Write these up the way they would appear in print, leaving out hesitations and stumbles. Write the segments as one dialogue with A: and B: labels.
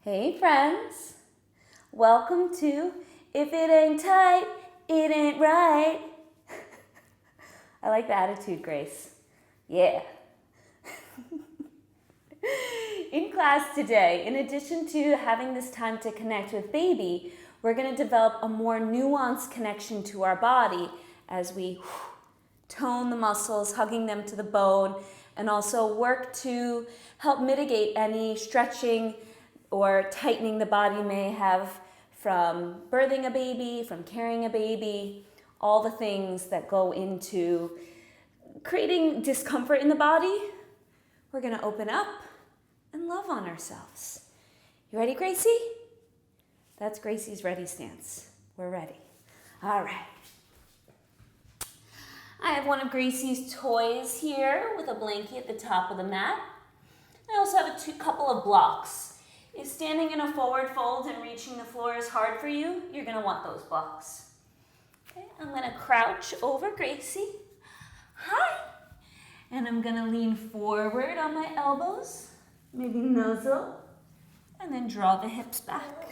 A: Hey friends, welcome to If It Ain't Tight, It Ain't Right. I like the attitude, Grace. Yeah. In class today, in addition to having this time to connect with baby, we're going to develop a more nuanced connection to our body as we tone the muscles, hugging them to the bone, and also work to help mitigate any stretching or tightening the body may have from birthing a baby, from carrying a baby, all the things that go into creating discomfort in the body. We're going to open up and love on ourselves. You ready, Gracie? That's Gracie's ready stance. We're ready. All right. I have one of Gracie's toys here with a blankie at the top of the mat. I also have a couple of blocks. If standing in a forward fold and reaching the floor is hard for you, you're going to want those blocks. Okay, I'm going to crouch over Gracie. Hi. And I'm going to lean forward on my elbows, maybe nuzzle, and then draw the hips back.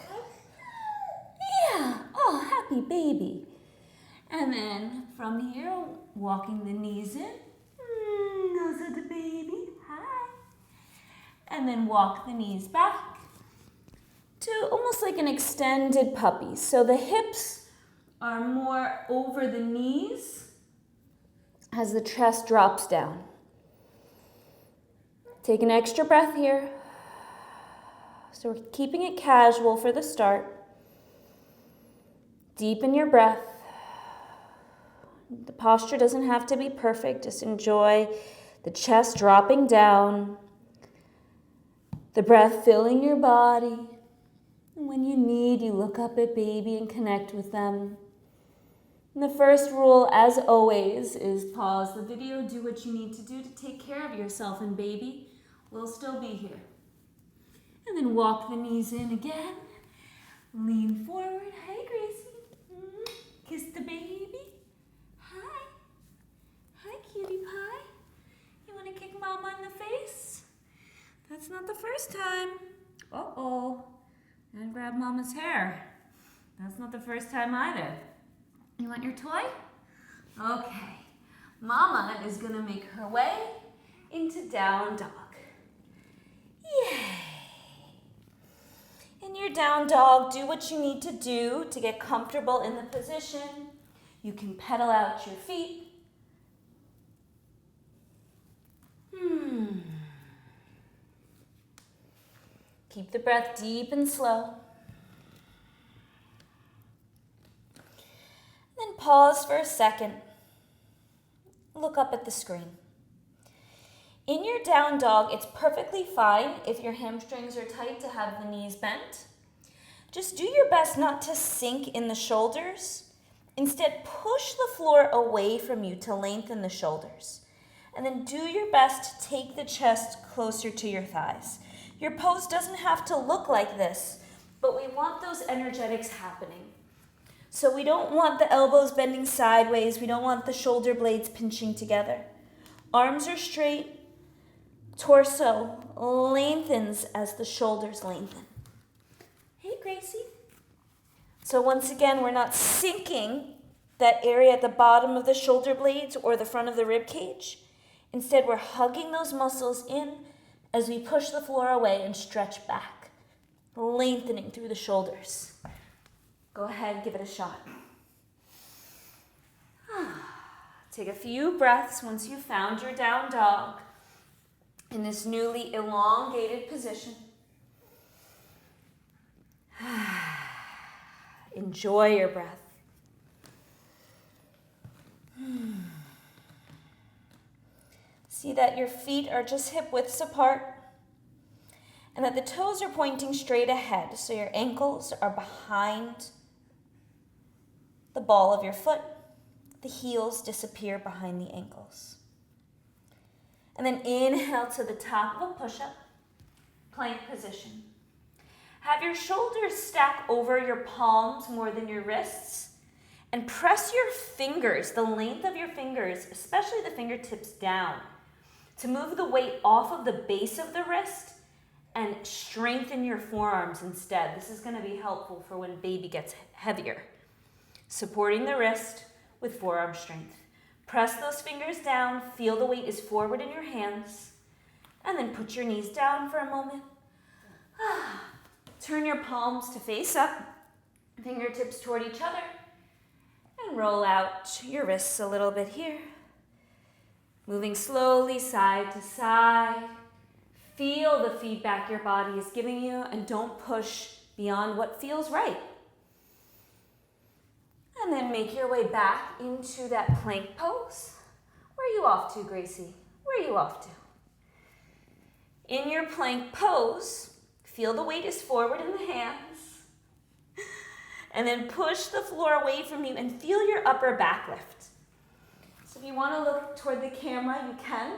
A: Yeah. Oh, happy baby. And then from here, walking the knees in. Nuzzle the baby. Hi. And then walk the knees back to almost like an extended puppy. So the hips are more over the knees as the chest drops down. Take an extra breath here. So we're keeping it casual for the start. Deepen your breath. The posture doesn't have to be perfect. Just enjoy the chest dropping down, the breath filling your body. And when you need, you look up at baby and connect with them. And the first rule, as always, is pause the video, do what you need to do to take care of yourself, and baby will still be here. And then walk the knees in again. Lean forward. Hey, Gracie. Kiss the baby. Hi. Hi, cutie pie. You want to kick mama in the face? That's not the first time. Uh-oh. And grab mama's hair. That's not the first time either. You want your toy? Okay. Mama is going to make her way into down dog. Yay. In your down dog, do what you need to do to get comfortable in the position. You can pedal out your feet. Keep the breath deep and slow. Then pause for a second. Look up at the screen. In your down dog, it's perfectly fine if your hamstrings are tight to have the knees bent. Just do your best not to sink in the shoulders. Instead, push the floor away from you to lengthen the shoulders. And then do your best to take the chest closer to your thighs. Your pose doesn't have to look like this, but we want those energetics happening. So we don't want the elbows bending sideways. We don't want the shoulder blades pinching together. Arms are straight. Torso lengthens as the shoulders lengthen. Hey, Gracie. So once again, we're not sinking that area at the bottom of the shoulder blades or the front of the rib cage. Instead, we're hugging those muscles in as we push the floor away and stretch back, lengthening through the shoulders. Go ahead, give it a shot. Take a few breaths once you've found your down dog in this newly elongated position. Enjoy your breath. See that your feet are just hip widths apart and that the toes are pointing straight ahead, so your ankles are behind the ball of your foot. The heels disappear behind the ankles. And then inhale to the top of a push-up, plank position. Have your shoulders stack over your palms more than your wrists, and press your fingers, the length of your fingers, especially the fingertips, down to move the weight off of the base of the wrist and strengthen your forearms instead. This is going to be helpful for when baby gets heavier. Supporting the wrist with forearm strength. Press those fingers down, feel the weight is forward in your hands, and then put your knees down for a moment. Turn your palms to face up, fingertips toward each other, and roll out your wrists a little bit here. Moving slowly side to side. Feel the feedback your body is giving you and don't push beyond what feels right. And then make your way back into that plank pose. Where are you off to, Gracie? Where are you off to? In your plank pose, feel the weight is forward in the hands. And then push the floor away from you and feel your upper back lift. So if you want to look toward the camera, you can.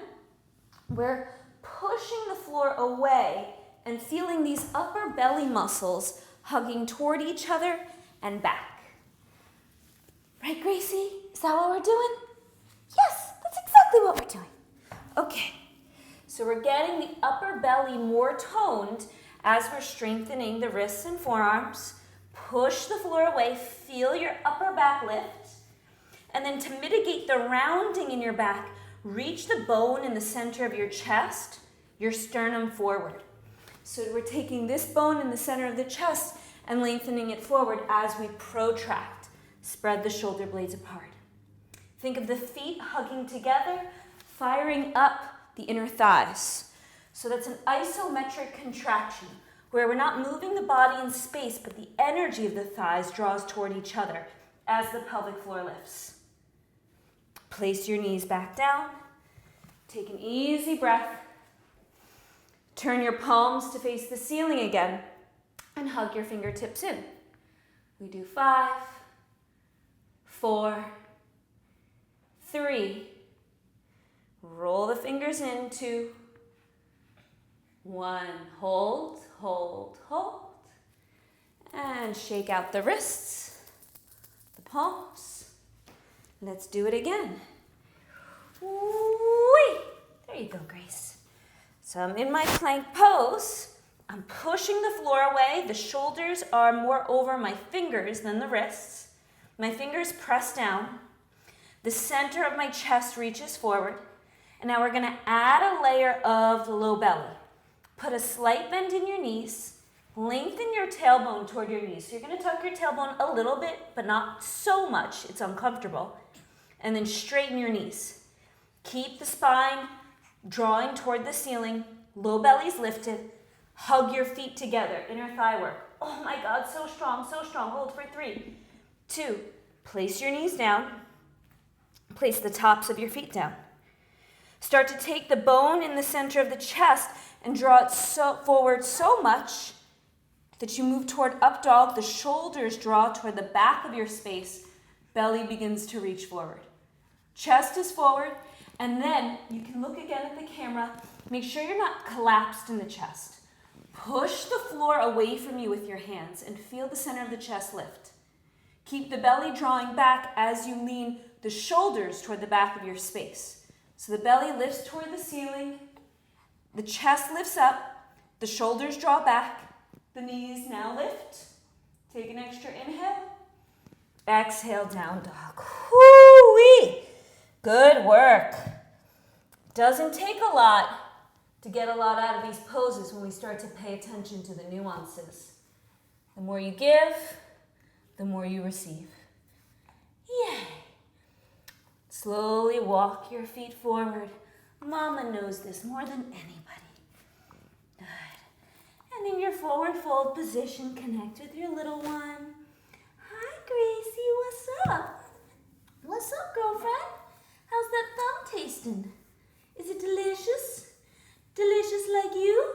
A: We're pushing the floor away and feeling these upper belly muscles hugging toward each other and back. Right, Gracie? Is that what we're doing? Yes, that's exactly what we're doing. Okay, so we're getting the upper belly more toned as we're strengthening the wrists and forearms. Push the floor away, feel your upper back lift. And then to mitigate the rounding in your back, reach the bone in the center of your chest, your sternum forward. So we're taking this bone in the center of the chest and lengthening it forward as we protract. Spread the shoulder blades apart. Think of the feet hugging together, firing up the inner thighs. So that's an isometric contraction, where we're not moving the body in space, but the energy of the thighs draws toward each other as the pelvic floor lifts. Place your knees back down. Take an easy breath. Turn your palms to face the ceiling again and hug your fingertips in. We do 5, 4, 3. Roll the fingers in, 2, 1. Hold, hold, hold. And shake out the wrists, the palms. Let's do it again. Whee! There you go, Grace. So I'm in my plank pose. I'm pushing the floor away. The shoulders are more over my fingers than the wrists. My fingers press down. The center of my chest reaches forward. And now we're going to add a layer of low belly. Put a slight bend in your knees. Lengthen your tailbone toward your knees. So you're going to tuck your tailbone a little bit, but not so much. It's uncomfortable. And then straighten your knees. Keep the spine drawing toward the ceiling. Low belly's lifted. Hug your feet together. Inner thigh work. Oh my God, so strong, so strong. Hold for 3, 2. Place your knees down. Place the tops of your feet down. Start to take the bone in the center of the chest and draw it forward so much that you move toward up dog. The shoulders draw toward the back of your space. Belly begins to reach forward. Chest is forward, and then you can look again at the camera. Make sure you're not collapsed in the chest. Push the floor away from you with your hands and feel the center of the chest lift. Keep the belly drawing back as you lean the shoulders toward the back of your space. So the belly lifts toward the ceiling, the chest lifts up, the shoulders draw back, the knees now lift. Take an extra inhale. Exhale, down dog. Whoo-wee! Good work. Doesn't take a lot to get a lot out of these poses when we start to pay attention to the nuances. The more you give, the more you receive. Yay! Slowly walk your feet forward. Mama knows this more than anybody. Good. And in your forward fold position, connect with your little one. Hi, Gracie, what's up? What's up, girlfriend? How's that thumb tasting? Is it delicious? Delicious like you?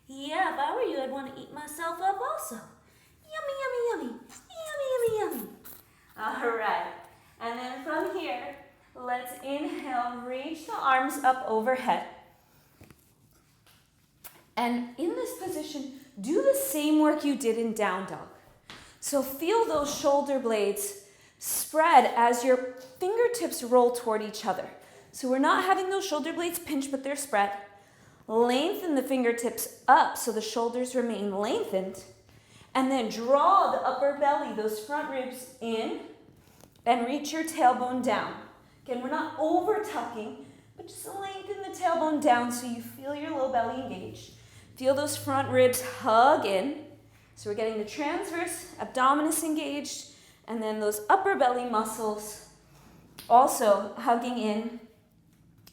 A: Yeah, if I were you, I'd want to eat myself up also. Yummy, yummy, yummy. Yummy, yummy, yummy. All right. And then from here, let's inhale, reach the arms up overhead. And in this position, do the same work you did in down dog. So feel those shoulder blades spread as your fingertips roll toward each other. So we're not having those shoulder blades pinch, but they're spread. Lengthen the fingertips up so the shoulders remain lengthened. And then draw the upper belly, those front ribs in, and reach your tailbone down. Again, we're not over tucking, but just lengthen the tailbone down so you feel your low belly engaged. Feel those front ribs hug in. So we're getting the transverse abdominis engaged, and then those upper belly muscles also hugging in.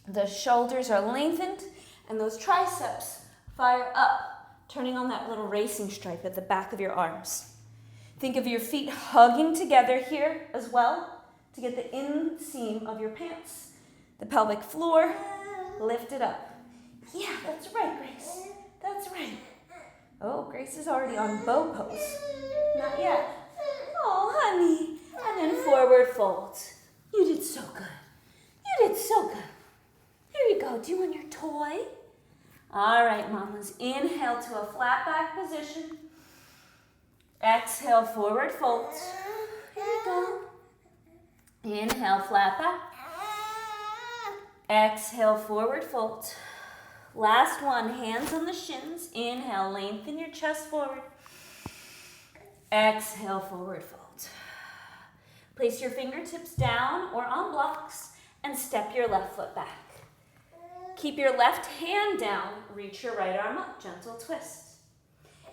A: The shoulders are lengthened, and those triceps fire up, turning on that little racing stripe at the back of your arms. Think of your feet hugging together here as well to get the inseam of your pants. The pelvic floor lifted up. Yeah, that's right, Grace. That's right. Oh, Grace is already on bow pose. Not yet. Oh, honey. And then forward fold. You did so good. You did so good. Here you go. Do you want your toy? All right, mamas. Inhale to a flat back position. Exhale, forward fold. Here you go. Inhale, flat back. Exhale, forward fold. Last one, hands on the shins. Inhale, lengthen your chest forward. Exhale, forward fold. Place your fingertips down or on blocks and step your left foot back. Keep your left hand down, reach your right arm up, gentle twist.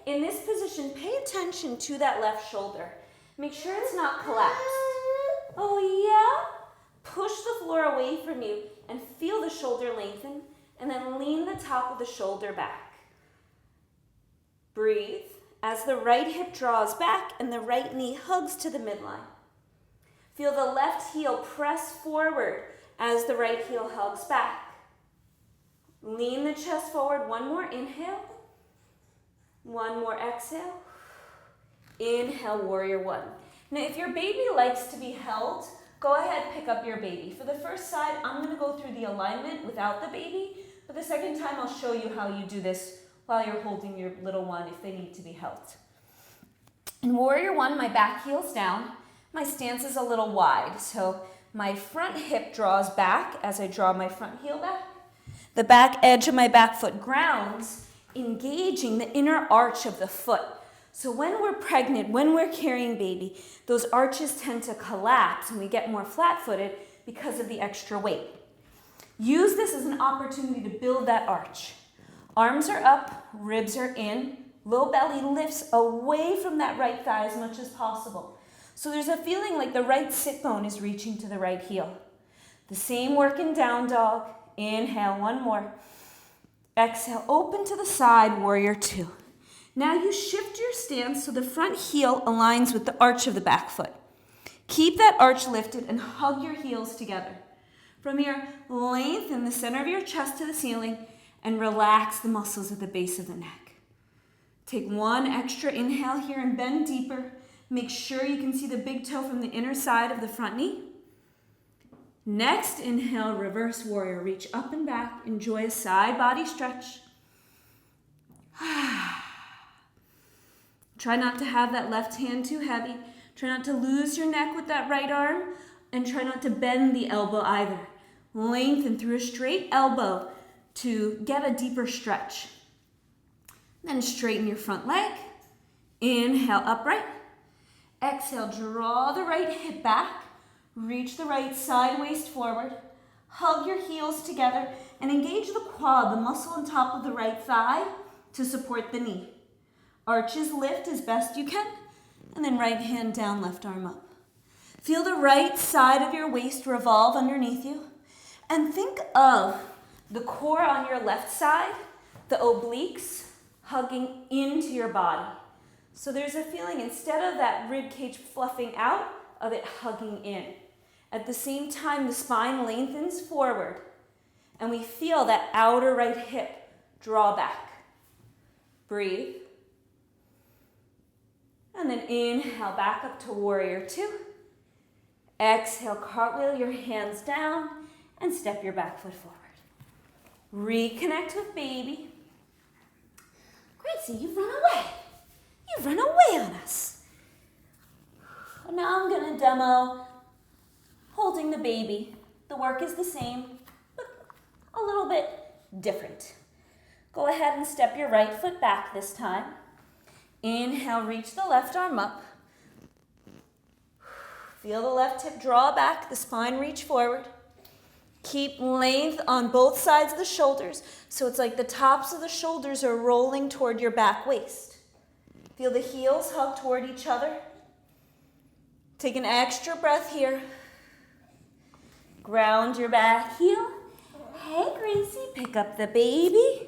A: In this position, pay attention to that left shoulder. Make sure it's not collapsed. Oh yeah? Push the floor away from you and feel the shoulder lengthen, and then lean the top of the shoulder back. Breathe as the right hip draws back and the right knee hugs to the midline. Feel the left heel press forward as the right heel hugs back. Lean the chest forward. One more inhale. One more exhale. Inhale, warrior one. Now, if your baby likes to be held, go ahead, pick up your baby. For the first side, I'm going to go through the alignment without the baby, but the second time I'll show you how you do this while you're holding your little one if they need to be held. In warrior one, my back heel's down. My stance is a little wide, so my front hip draws back as I draw my front heel back. The back edge of my back foot grounds, engaging the inner arch of the foot. So when we're pregnant, when we're carrying baby, those arches tend to collapse and we get more flat-footed because of the extra weight. Use this as an opportunity to build that arch. Arms are up, ribs are in, low belly lifts away from that right thigh as much as possible. So there's a feeling like the right sit bone is reaching to the right heel. The same work in down dog. Inhale, one more. Exhale, open to the side, warrior two. Now you shift your stance so the front heel aligns with the arch of the back foot. Keep that arch lifted and hug your heels together. From here, lengthen the center of your chest to the ceiling and relax the muscles at the base of the neck. Take one extra inhale here and bend deeper. Make sure you can see the big toe from the inner side of the front knee. Next, inhale, reverse warrior. Reach up and back. Enjoy a side body stretch. Try not to have that left hand too heavy. Try not to lose your neck with that right arm, and try not to bend the elbow either. Lengthen through a straight elbow to get a deeper stretch. Then straighten your front leg. Inhale, upright. Exhale, draw the right hip back. Reach the right side waist forward. Hug your heels together and engage the quad, the muscle on top of the right thigh, to support the knee. Arches lift as best you can, and then right hand down, left arm up. Feel the right side of your waist revolve underneath you, and think of the core on your left side, the obliques, hugging into your body. So there's a feeling, instead of that rib cage fluffing out, of it hugging in. At the same time, the spine lengthens forward, and we feel that outer right hip draw back. Breathe. And then inhale, back up to warrior two. Exhale, cartwheel your hands down and step your back foot forward. Reconnect with baby. Gracie, you've run away. You've run away on us. Now I'm going to demo holding the baby. The work is the same, but a little bit different. Go ahead and step your right foot back this time. Inhale, reach the left arm up. Feel the left hip draw back, the spine reach forward. Keep length on both sides of the shoulders, so it's like the tops of the shoulders are rolling toward your back waist. Feel the heels hug toward each other. Take an extra breath here. Ground your back heel. Hey, Gracie, pick up the baby,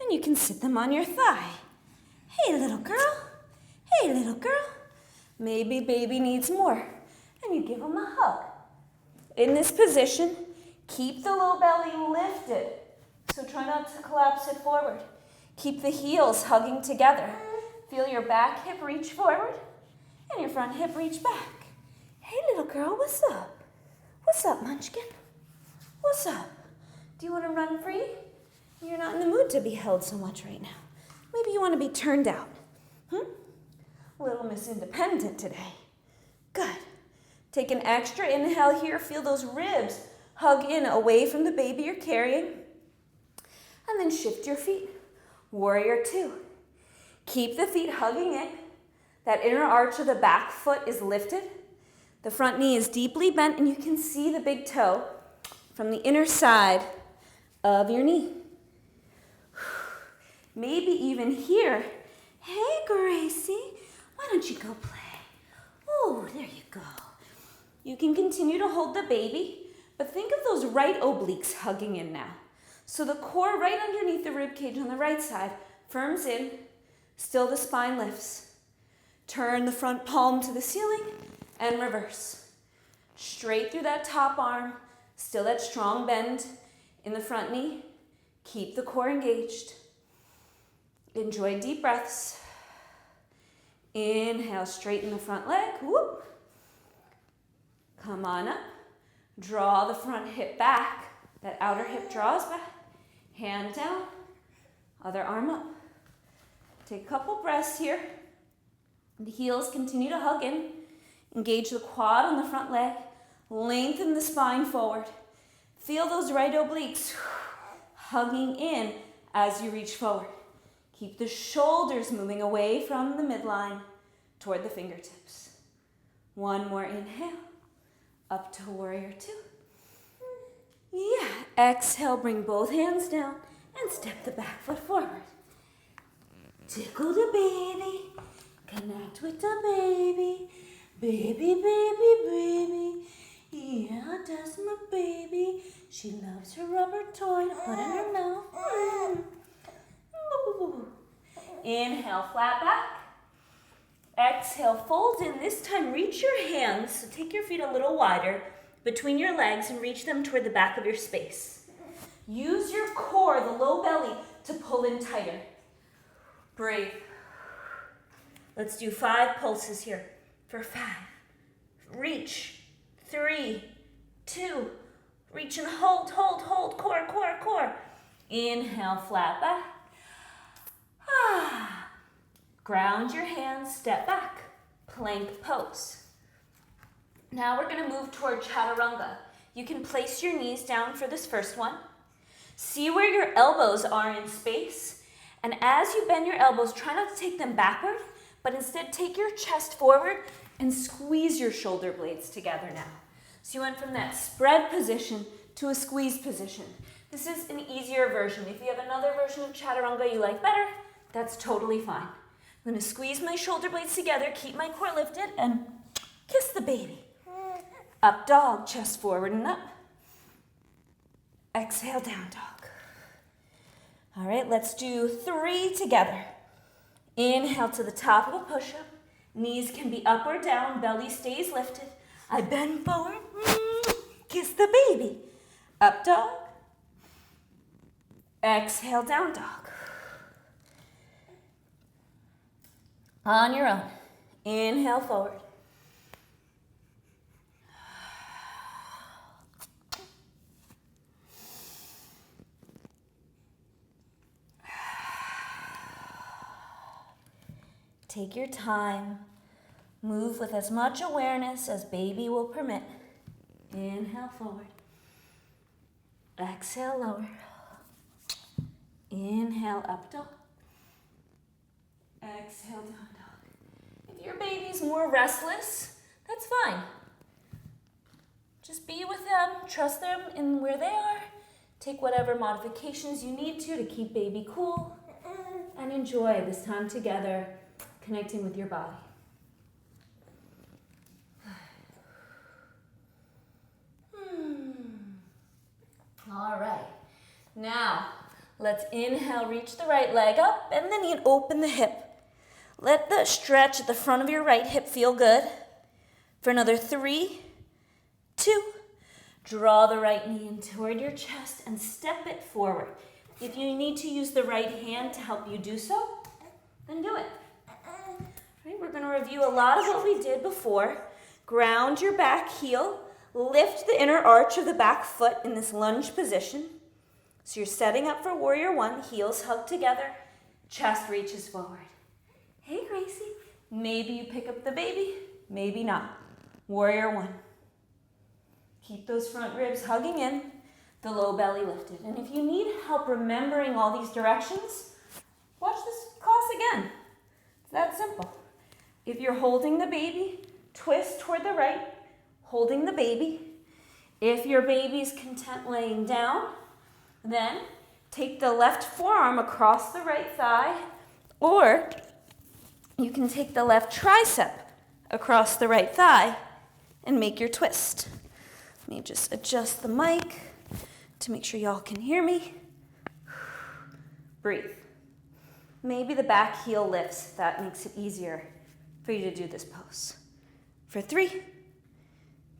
A: and you can sit them on your thigh. Hey, little girl. Hey, little girl. Maybe baby needs more, and you give them a hug. In this position, keep the low belly lifted, so try not to collapse it forward. Keep the heels hugging together. Feel your back hip reach forward, and your front hip reach back. Hey, little girl, what's up? What's up, Munchkin? What's up? Do you want to run free? You're not in the mood to be held so much right now. Maybe you want to be turned out. Little Miss Independent today. Good. Take an extra inhale here. Feel those ribs hug in away from the baby you're carrying. And then shift your feet. Warrior two. Keep the feet hugging in. That inner arch of the back foot is lifted. The front knee is deeply bent, and you can see the big toe from the inner side of your knee. Maybe even here. Hey, Gracie, why don't you go play? Oh, there you go. You can continue to hold the baby, but think of those right obliques hugging in now. So the core right underneath the rib cage on the right side firms in, still the spine lifts. Turn the front palm to the ceiling and reverse. Straight through that top arm, still that strong bend in the front knee. Keep the core engaged. Enjoy deep breaths. Inhale, straighten the front leg. Whoop. Come on up. Draw the front hip back. That outer hip draws back. Hand down. Other arm up. Take a couple breaths here. The heels continue to hug in. Engage the quad on the front leg. Lengthen the spine forward. Feel those right obliques hugging in as you reach forward. Keep the shoulders moving away from the midline toward the fingertips. One more inhale. Up to warrior two. Yeah. Exhale, bring both hands down and step the back foot forward. Tickle the baby. Connect with the baby. Baby, baby, baby. Yeah, that's my baby. She loves her rubber toy to put in her mouth. Inhale, flat back. Exhale, fold in. This time, reach your hands. So take your feet a little wider between your legs and reach them toward the back of your space. Use your core, the low belly, to pull in tighter. Breathe. Let's do 5 pulses here. For 5. Reach. 3, 2. Reach and hold, hold, hold. Core, core, core. Inhale, flat back. Ground your hands, step back. Plank pose. Now we're going to move toward chaturanga. You can place your knees down for this first one. See where your elbows are in space. And as you bend your elbows, try not to take them backward, but instead take your chest forward and squeeze your shoulder blades together now. So you went from that spread position to a squeeze position. This is an easier version. If you have another version of chaturanga you like better, that's totally fine. I'm going to squeeze my shoulder blades together, keep my core lifted, and kiss the baby. Up dog, chest forward and up. Exhale, down dog. All right, let's do 3 together. Inhale to the top of a push-up. Knees can be up or down, belly stays lifted. I bend forward, kiss the baby. Up dog. Exhale, down dog. On your own. Inhale forward. Take your time. Move with as much awareness as baby will permit. Inhale forward. Exhale lower. Inhale, up dog. Exhale, down dog. If your baby's more restless, that's fine. Just be with them, trust them in where they are. Take whatever modifications you need to keep baby cool, and enjoy this time together, connecting with your body. All right. Now, let's inhale, reach the right leg up, bend the knee and open the hip. Let the stretch at the front of your right hip feel good. For another 3, 2, draw the right knee in toward your chest and step it forward. If you need to use the right hand to help you do so, then do it. All right, we're going to review a lot of what we did before. Ground your back heel. Lift the inner arch of the back foot in this lunge position. So you're setting up for warrior one, heels hug together, chest reaches forward. Hey, Gracie, maybe you pick up the baby, maybe not. Warrior one. Keep those front ribs hugging in, the low belly lifted. And if you need help remembering all these directions, watch this class again. It's that simple. If you're holding the baby, twist toward the right, holding the baby. If your baby's content laying down, then take the left forearm across the right thigh, or you can take the left tricep across the right thigh and make your twist. Let me just adjust the mic to make sure y'all can hear me. Breathe. Maybe the back heel lifts. That makes it easier for you to do this pose. For 3,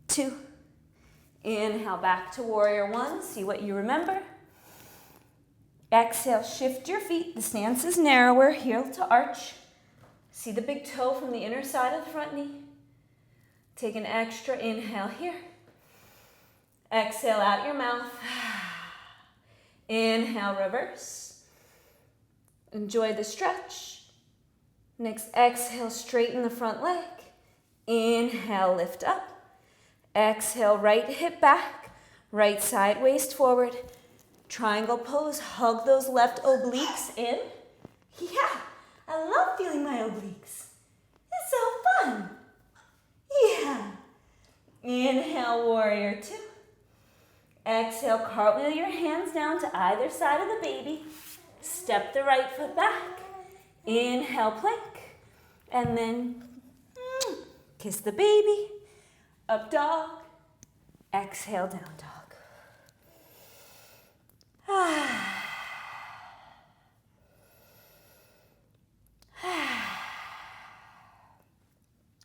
A: 2, inhale back to warrior one. See what you remember. Exhale, shift your feet. The stance is narrower, heel to arch. See the big toe from the inner side of the front knee. Take an extra inhale here. Exhale out your mouth. Inhale, reverse. Enjoy the stretch. Next, exhale, straighten the front leg. Inhale, lift up. Exhale, right hip back. Right side waist forward. Triangle pose, hug those left obliques in. Yeah, I love feeling my obliques. It's so fun. Yeah. Inhale, warrior two. Exhale, cartwheel your hands down to either side of the baby. Step the right foot back. Inhale, plank. And then kiss the baby. Up dog. Exhale, down dog.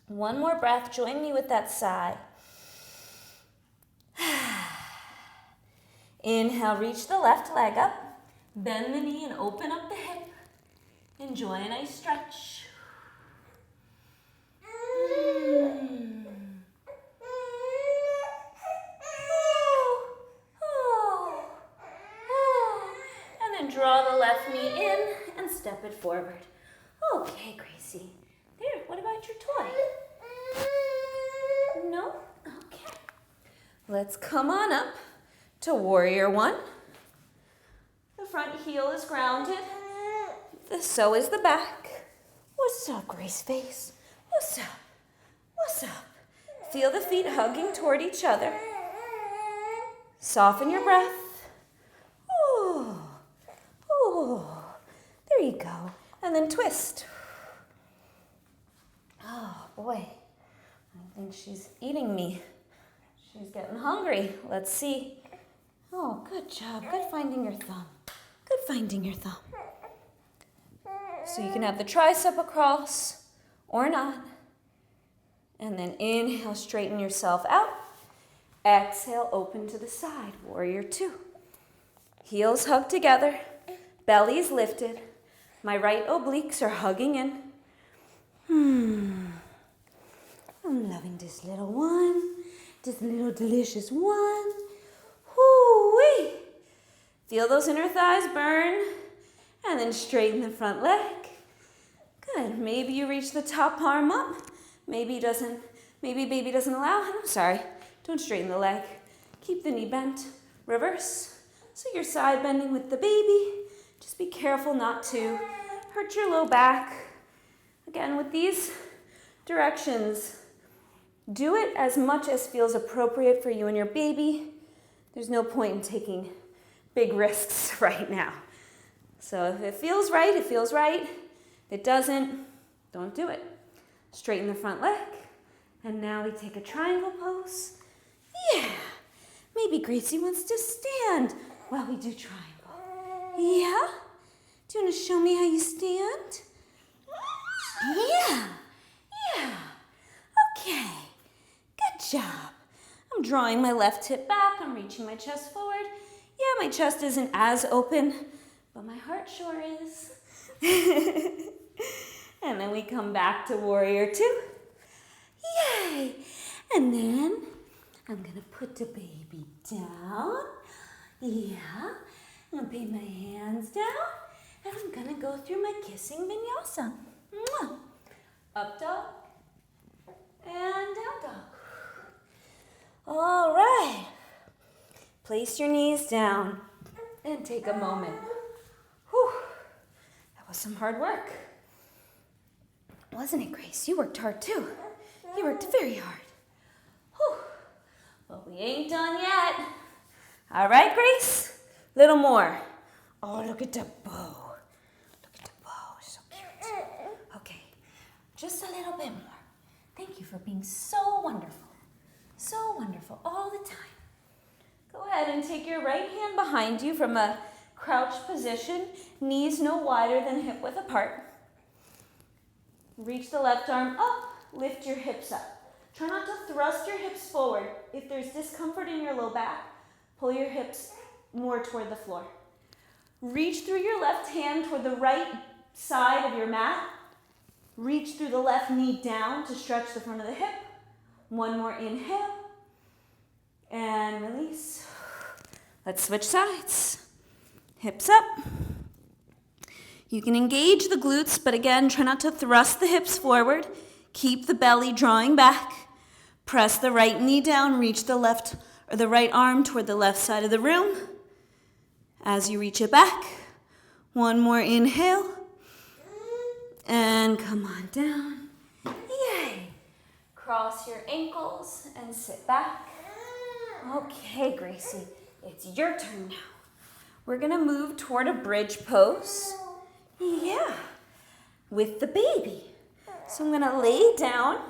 A: One more breath. Join me with that sigh. Inhale, reach the left leg up. Bend the knee and open up the hip. Enjoy a nice stretch. And then draw the left knee in and step it forward. Okay, Gracie. There, what about your toy? No? Okay. Let's come on up to warrior one. The front heel is grounded. So is the back. What's up, Grace face? What's up? What's up? Feel the feet hugging toward each other. Soften your breath. Oh, oh, there you go. And then twist. Oh, boy. I think she's eating me. She's getting hungry. Let's see. Oh, good job. Good finding your thumb. Good finding your thumb. So you can have the tricep across or not. And then inhale, straighten yourself out. Exhale, open to the side. Warrior two. Heels hug together. Belly's lifted. My right obliques are hugging in. I'm loving this little one. This little delicious one. Hoo-wee. Feel those inner thighs burn. And then straighten the front leg. Good. Maybe you reach the top arm up. Maybe baby doesn't allow. I'm sorry. Don't straighten the leg. Keep the knee bent. Reverse. So you're side bending with the baby. Just be careful not to hurt your low back. Again, with these directions, do it as much as feels appropriate for you and your baby. There's no point in taking big risks right now. So if it feels right, it feels right. If it doesn't, don't do it. Straighten the front leg. And now we take a triangle pose. Yeah. Maybe Gracie wants to stand while we do triangle. Yeah? Do you want to show me how you stand? Yeah. Yeah. Okay. Good job. I'm drawing my left hip back. I'm reaching my chest forward. Yeah, my chest isn't as open, but my heart sure is. And then we come back to warrior two. Yay! And then I'm going to put the baby down. Yeah. I'm going to put my hands down. And I'm going to go through my kissing vinyasa. Mwah. Up dog. And down dog. All right. Place your knees down and take a moment. Whew. That was some hard work. Wasn't it, Grace? You worked hard too. You worked very hard. Whew. But we ain't done yet. All right, Grace? Little more. Oh, look at the bow. Look at the bow. So cute. Okay. Just a little bit more. Thank you for being so wonderful. So wonderful all the time. Go ahead and take your right hand behind you from a crouched position. Knees no wider than hip width apart. Reach the left arm up. Lift your hips up. Try not to thrust your hips forward. If there's discomfort in your low back, pull your hips more toward the floor. Reach through your left hand toward the right side of your mat. Reach through the left knee down to stretch the front of the hip. One more inhale. And release. Let's switch sides. Hips up. You can engage the glutes, but again, try not to thrust the hips forward. Keep the belly drawing back. Press the right knee down. Reach the left or the right arm toward the left side of the room. As you reach it back, one more inhale. And come on down. Yay. Cross your ankles and sit back. Okay, Gracie, it's your turn now. We're gonna move toward a bridge pose. Yeah, with the baby. So I'm gonna lay down.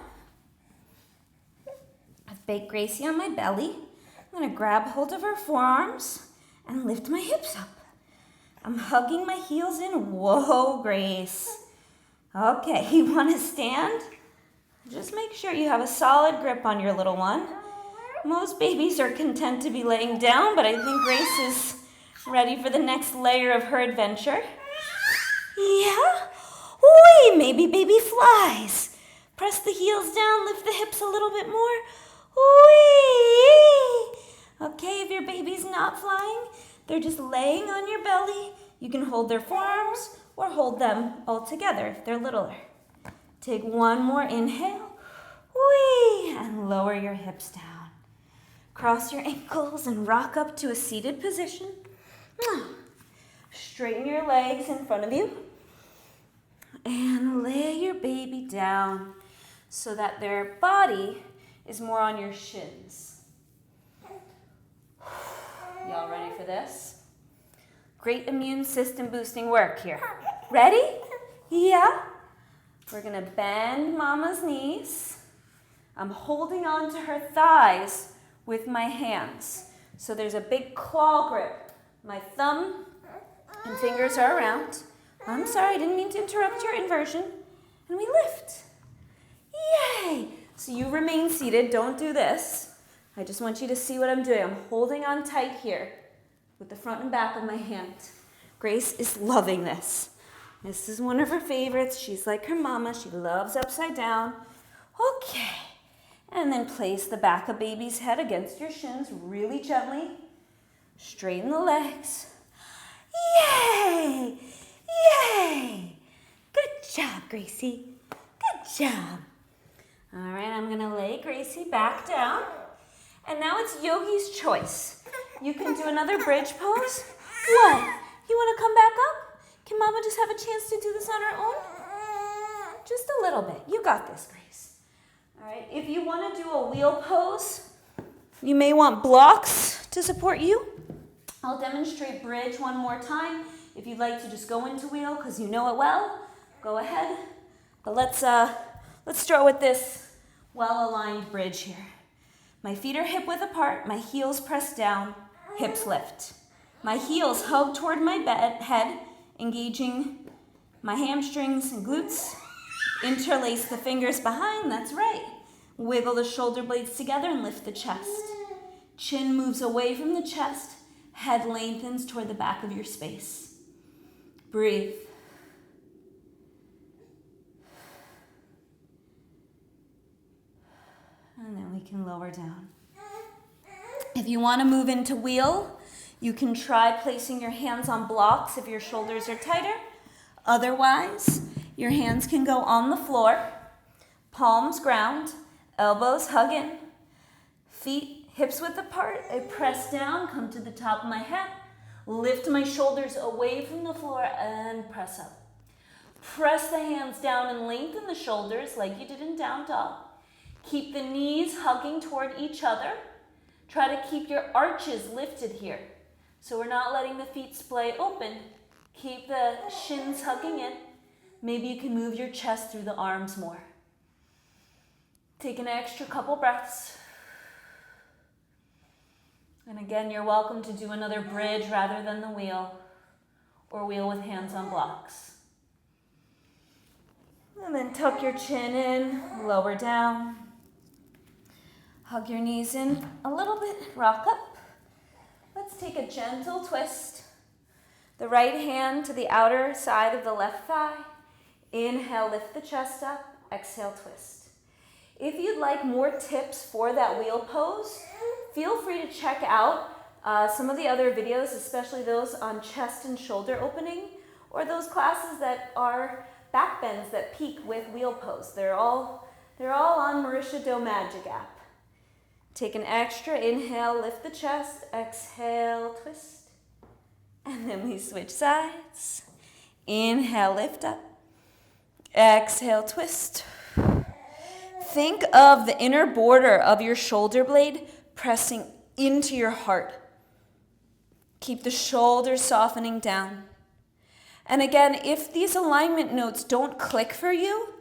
A: I've baked Gracie on my belly. I'm gonna grab hold of her forearms and lift my hips up. I'm hugging my heels in. Whoa, Grace. Okay, you wanna stand? Just make sure you have a solid grip on your little one. Most babies are content to be laying down, but I think Grace is ready for the next layer of her adventure. Yeah? Whee, maybe baby flies. Press the heels down, lift the hips a little bit more. Whee! Okay, if your baby's not flying, they're just laying on your belly. You can hold their forearms or hold them all together if they're littler. Take one more inhale. Whee! And lower your hips down. Cross your ankles and rock up to a seated position. Straighten your legs in front of you. And lay your baby down so that their body is more on your shins. Y'all ready for this? Great immune system boosting work here. Ready? Yeah? We're gonna bend mama's knees. I'm holding on to her thighs with my hands. So there's a big claw grip. My thumb and fingers are around. I'm sorry, I didn't mean to interrupt your inversion. And we lift. Yay! So you remain seated, don't do this. I just want you to see what I'm doing. I'm holding on tight here with the front and back of my hand. Grace is loving this. This is one of her favorites. She's like her mama. She loves upside down. Okay. And then place the back of baby's head against your shins really gently. Straighten the legs. Yay! Yay! Good job, Gracie. Good job. All right, I'm gonna lay Gracie back down. And now it's Yogi's choice. You can do another bridge pose. What? You wanna come back up? Can Mama just have a chance to do this on her own? Just a little bit. You got this, Grace. All right, if you want to do a wheel pose, you may want blocks to support you. I'll demonstrate bridge one more time. If you'd like to just go into wheel because you know it well, go ahead. But let's start with this well-aligned bridge here. My feet are hip width apart, my heels pressed down, hips lift. My heels hug toward my head, engaging my hamstrings and glutes. Interlace the fingers behind, that's right. Wiggle the shoulder blades together and lift the chest. Chin moves away from the chest, head lengthens toward the back of your space. Breathe. And then we can lower down. If you want to move into wheel, you can try placing your hands on blocks if your shoulders are tighter. Otherwise, your hands can go on the floor, palms ground, elbows hug in, feet hips width apart. I press down, come to the top of my head, lift my shoulders away from the floor and press up. Press the hands down and lengthen the shoulders like you did in down dog. Keep the knees hugging toward each other. Try to keep your arches lifted here. So we're not letting the feet splay open. Keep the shins hugging in. Maybe you can move your chest through the arms more. Take an extra couple breaths. And again, you're welcome to do another bridge rather than the wheel, or wheel with hands on blocks. And then tuck your chin in, lower down. Hug your knees in a little bit, rock up. Let's take a gentle twist. The right hand to the outer side of the left thigh. Inhale, lift the chest up. Exhale, twist. If you'd like more tips for that wheel pose, feel free to check out some of the other videos, especially those on chest and shoulder opening, or those classes that are back bends that peak with wheel pose. They're all on 𝙒𝙬𝙬𝙊𝙬𝙀 app. Take an extra inhale, lift the chest, exhale, twist. And then we switch sides. Inhale, lift up. Exhale, twist. Think of the inner border of your shoulder blade pressing into your heart. Keep the shoulders softening down. And again, if these alignment notes don't click for you,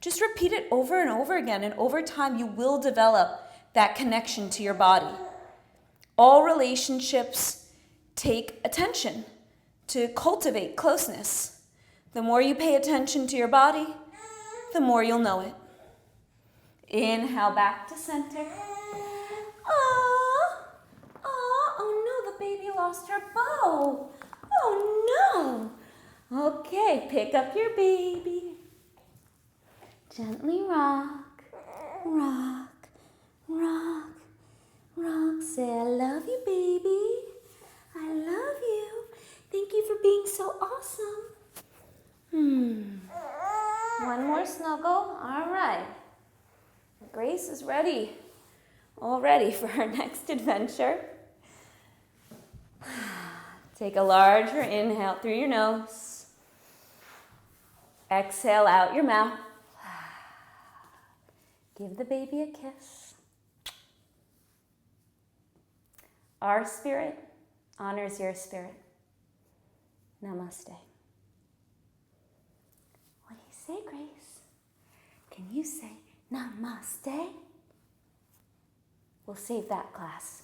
A: just repeat it over and over again. And over time, you will develop that connection to your body. All relationships take attention to cultivate closeness. The more you pay attention to your body, the more you'll know it. Inhale back to center. Oh no, the baby lost her bow. Oh no. Okay, pick up your baby. Gently rock, rock, rock, rock. Say, I love you, baby. I love you. Thank you for being so awesome. One more snuggle. All right. Grace is ready. All ready for her next adventure. Take a larger inhale through your nose. Exhale out your mouth. Give the baby a kiss. Our spirit honors your spirit. Namaste. What do you say, Grace? Can you say namaste? We'll save that class.